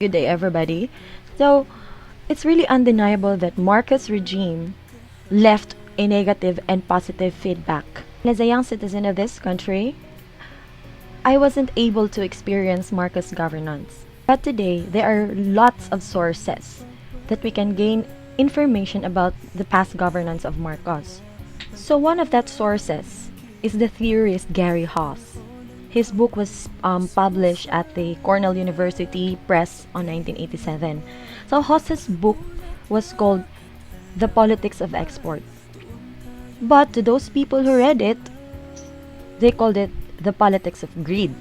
Good day, everybody. So, it's really undeniable that Marcos' regime left a negative and positive feedback. As a young citizen of this country, I wasn't able to experience Marcos' governance. But today, there are lots of sources that we can gain information about the past governance of Marcos. So one of that sources is the theorist Gary Haas. His book was published at the Cornell University Press on 1987. So Haas's book was called The Politics of Export. But to those people who read it, they called it The Politics of Greed.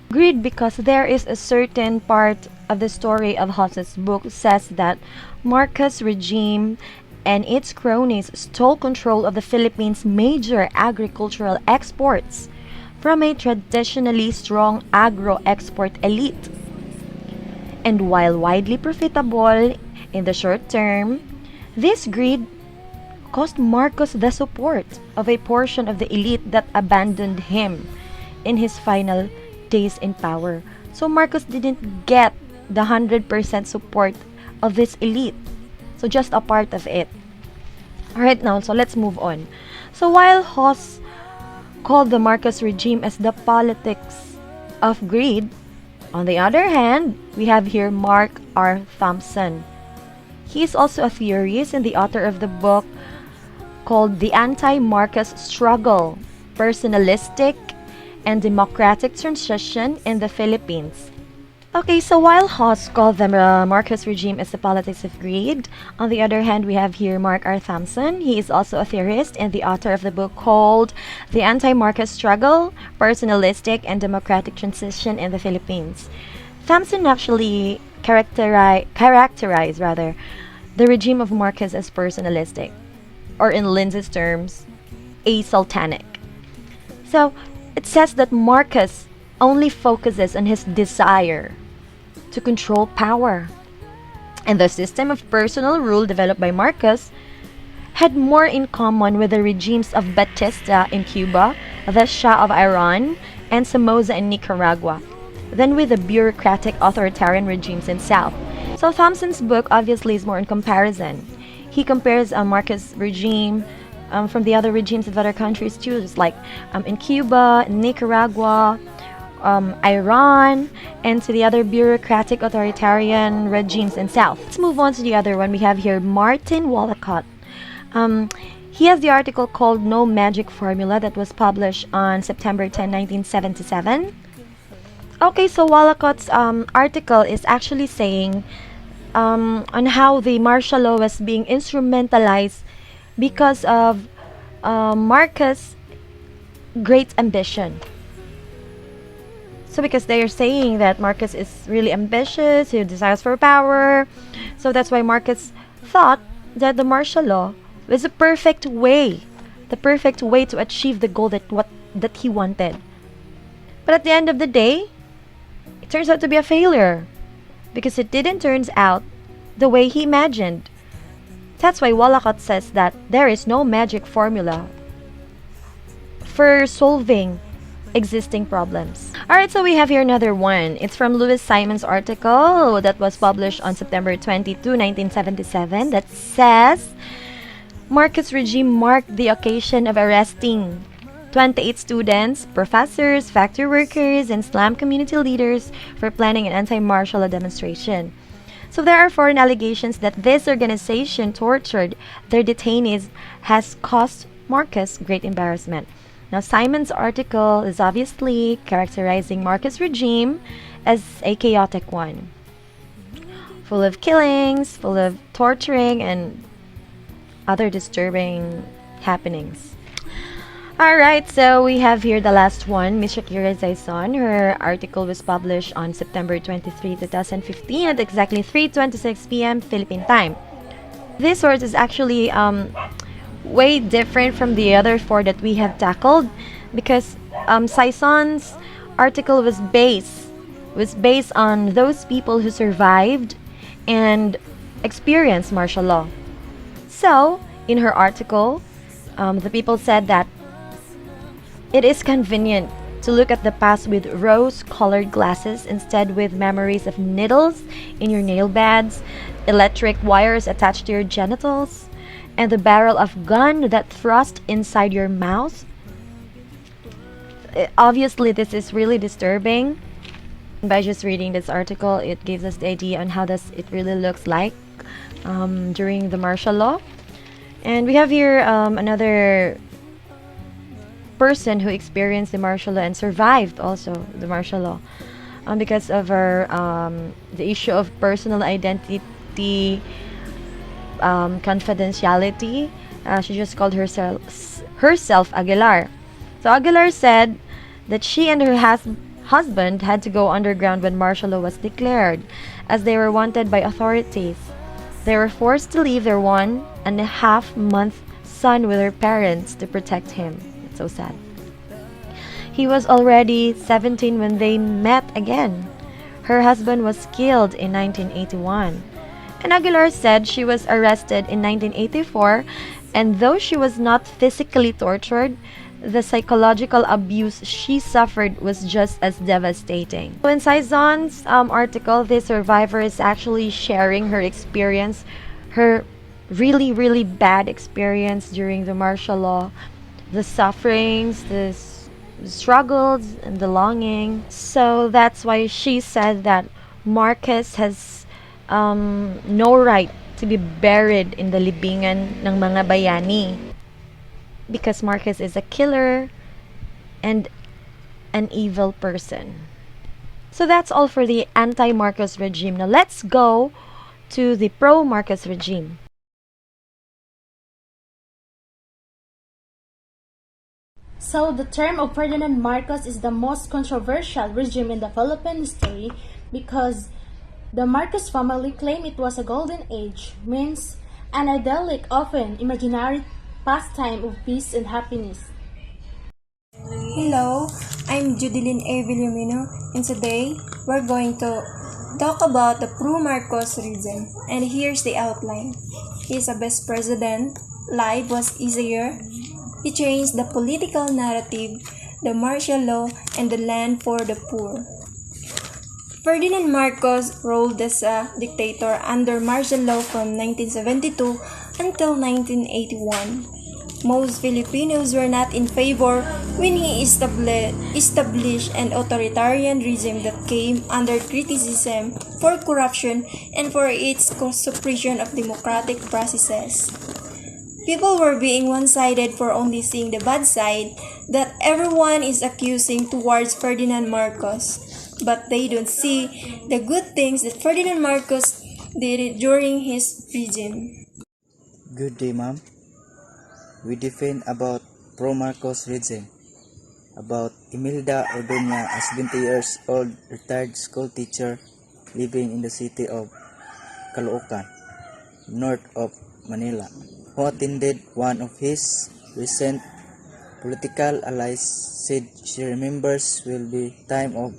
Greed because there is a certain part of the story of Haas's book says that Marcos' regime and its cronies stole control of the Philippines' major agricultural exports from a traditionally strong agro-export elite. And while widely profitable in the short term, this greed cost Marcos the support of a portion of the elite that abandoned him in his final days in power. So Marcos didn't get the 100% support of this elite. So just a part of it. Alright now, so let's move on. So while Haas called the Marcos regime as the politics of greed, on the other hand, we have here Mark R. Thompson. He is also a theorist and the author of the book called The Anti-Marcos Struggle, Personalistic and Democratic Transition in the Philippines. Okay, so while Haas called the Marcos regime as the politics of greed, on the other hand, we have here Mark R. Thompson. He is also a theorist and the author of the book called The Anti-Marcos Struggle, Personalistic and Democratic Transition in the Philippines. Thompson actually characterized the regime of Marcos as personalistic, or in Lindsay's terms, a-sultanic. So, it says that Marcos only focuses on his desire to control power. And the system of personal rule developed by Marcos had more in common with the regimes of Batista in Cuba, the Shah of Iran, and Somoza in Nicaragua than with the bureaucratic authoritarian regimes in South. So Thompson's book obviously is more in comparison. He compares Marcos' regime from the other regimes of other countries too, just like in Cuba, Nicaragua, Iran, and to the other bureaucratic authoritarian regimes in South. Let's move on to the other one. We have here Martin Wallacott. He has the article called No Magic Formula that was published on September 10, 1977. Okay, so Wallacott's article is actually saying on how the martial law was being instrumentalized because of Marcos' great ambition. So because they are saying that Marcos is really ambitious, he desires for power, so that's why Marcos thought that the martial law was the perfect way to achieve the goal that he wanted. But at the end of the day, it turns out to be a failure because it didn't turn out the way he imagined. That's why Wallacott says that there is no magic formula for solving existing problems. Alright, so we have here another one. It's from Louis Simon's article that was published on September 22, 1977 that says Marcos' regime marked the occasion of arresting 28 students, professors, factory workers, and slum community leaders for planning an anti-martial law demonstration. So there are foreign allegations that this organization tortured their detainees has caused Marcos great embarrassment. Now, Simon's article is obviously characterizing Marcos' regime as a chaotic one, full of killings, full of torturing, and other disturbing happenings. Alright, so we have here the last one, Ms. Shakira Zaison. Her article was published on September 23, 2015 at exactly 3:26 p.m. Philippine time. This source is actually way different from the other four that we have tackled because Zaison's article was based on those people who survived and experienced martial law. So, in her article, the people said that it is convenient to look at the past with rose-colored glasses instead with memories of needles in your nail beds, electric wires attached to your genitals, and the barrel of gun that thrust inside your mouth. Obviously, this is really disturbing. By just reading this article, it gives us the idea on how does it really looks like during the martial law. And we have here another person who experienced the martial law and survived also the martial law because of her the issue of personal identity, confidentiality. She just called herself Aguilar. So Aguilar said that she and her husband had to go underground when martial law was declared, as they were wanted by authorities. They were forced to leave their 1.5-month son with their parents to protect him. It's so sad. He was already 17 when they met again. Her husband was killed in 1981. And Aguilar said she was arrested in 1984, and though she was not physically tortured, the psychological abuse she suffered was just as devastating. So in Saizon's article, this survivor is actually sharing her experience, her really, really bad experience during the martial law, the sufferings, the struggles, and the longing. So that's why she said that Marcos has no right to be buried in the libingan ng mga bayani, because Marcos is a killer and an evil person. So that's all for the anti-Marcos regime. Now let's go to the pro-Marcos regime. So the term of Ferdinand Marcos is the most controversial regime in the Philippine history because the Marcos family claim it was a golden age, means an idyllic, often imaginary pastime of peace and happiness. Hello, I'm Judelyn Villamino, and today we're going to talk about the pro-Marcos regime. And here's the outline. He's a best president. Life was easier. He changed the political narrative, the martial law, and the land for the poor. Ferdinand Marcos ruled as a dictator under martial law from 1972 until 1981. Most Filipinos were not in favor when he established an authoritarian regime that came under criticism for corruption and for its suppression of democratic processes. People were being one-sided for only seeing the bad side that everyone is accusing towards Ferdinand Marcos, but they don't see the good things that Ferdinand Marcos did during his regime. Good day, ma'am. We defend about pro-Marcos regime, about Imelda Ordoña, a 70 years old retired school teacher living in the city of Caloocan, north of Manila, who attended one of his recent political allies, said she remembers will be time of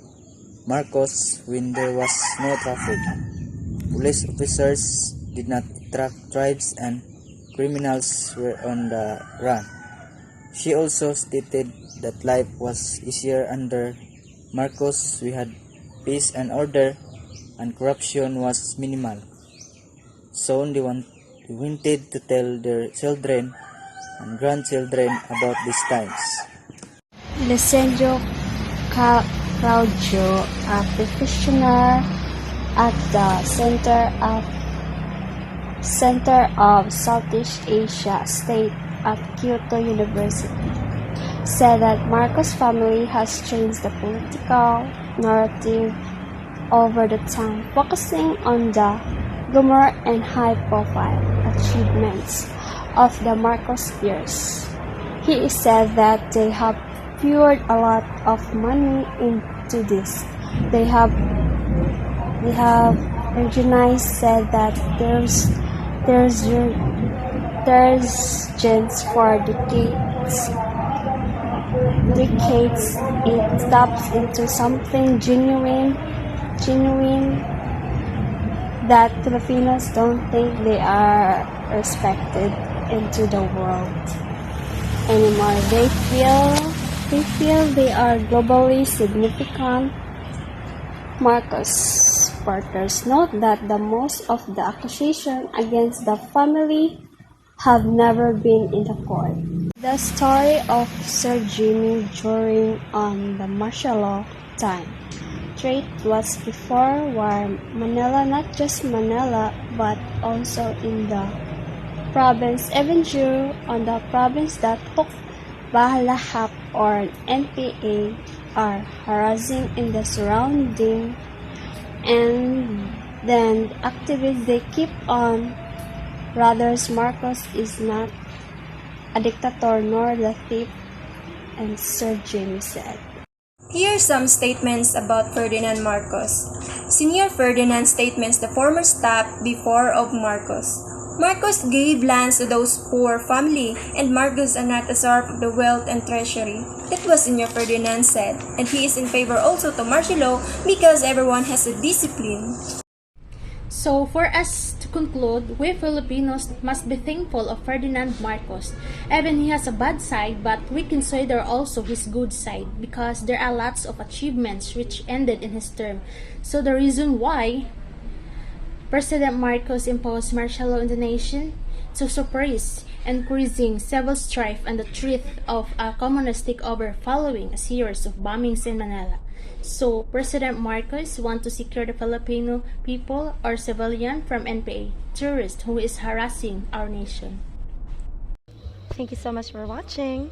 Marcos when there was no traffic. Police officers did not track tribes and criminals were on the run. She also stated that life was easier under Marcos. We had peace and order and corruption was minimal. So they wanted to tell their children and grandchildren about these times. Lesenjo Claudio, a professional at the Center of Southeast Asia State at Kyoto University, said that Marcos' family has changed the political narrative over the time, focusing on the glamour and high-profile achievements of the Marcos years. He said that they have poured a lot of money into this. They have organized, said that there's gents for decades. It taps into something genuine that Filipinos don't think they are respected into the world anymore. They feel they feel they are globally significant. Marcos supporters note that the most of the accusations against the family have never been in the court. The story of Sir Jimmy during the martial law time. Trade was before war Manila, not just Manila, but also in the province, even Jew on the province that took Bahalahap or NPA are harassing in the surrounding, and then activists they keep on. Brothers Marcos is not a dictator nor the thief, and Sir Jimmy said. Here are some statements about Ferdinand Marcos. Senior Ferdinand statements the former staff before of Marcos. Marcos gave lands to those poor family, and Marcos are not absorbed the wealth and treasury. That was Senior Ferdinand said, and he is in favor also to martial law because everyone has a discipline. So, for us to conclude, we Filipinos must be thankful of Ferdinand Marcos. Even he has a bad side, but we consider also his good side because there are lots of achievements which ended in his term. So, the reason why President Marcos imposed martial law in the nation to suppress increasing civil strife and the threat of a communist takeover following a series of bombings in Manila. So, President Marcos want to secure the Filipino people or civilian from NPA, terrorist who is harassing our nation. Thank you so much for watching.